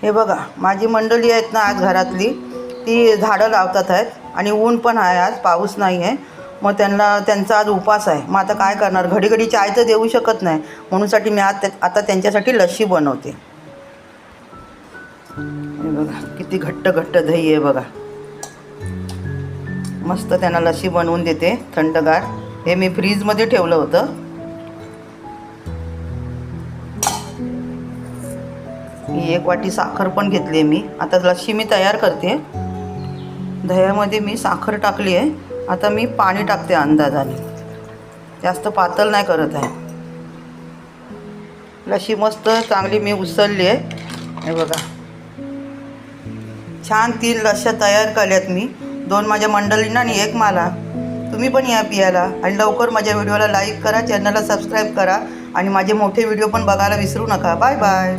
हे बघा माझी मंडळी आहेत ना आज घरातली, ती झाडं लावतात आहेत आणि ऊन पण आहे, आज पाऊस नाही आहे. मग त्यांचा आज उपास आहे. मग आता काय करणार, घडी घडी चाय तर देऊ शकत नाही, म्हणूनसाठी मी आता त्यांच्यासाठी लस्सी बनवते. हे बघा किती घट्ट घट्ट दही आहे बघा. मस्त त्यांना लस्सी बनवून देते थंडगार. हे मी फ्रीजमध्ये ठेवलं होतं. ही 1 वाटी साखर पण घेतली आहे मी. आता लस्सी मी तयार करते. दह्यामध्ये मी साखर टाकली आहे. आता मी पाणी टाकते अंदाजाने, जास्त पातळ नाही करत आहे. लस्सी मस्त चांगली मी उसळली आहे. हे बघा छान 3 लस्स्या तयार केल्यात मी, 2 माझ्या मंडळींना आणि 1 मला. तुम्ही पण या पियाला आणि लवकर माझ्या व्हिडिओला लाईक करा, चॅनलला सबस्क्राईब करा आणि माझे मोठे व्हिडिओ पण बघायला विसरू नका. Bye bye.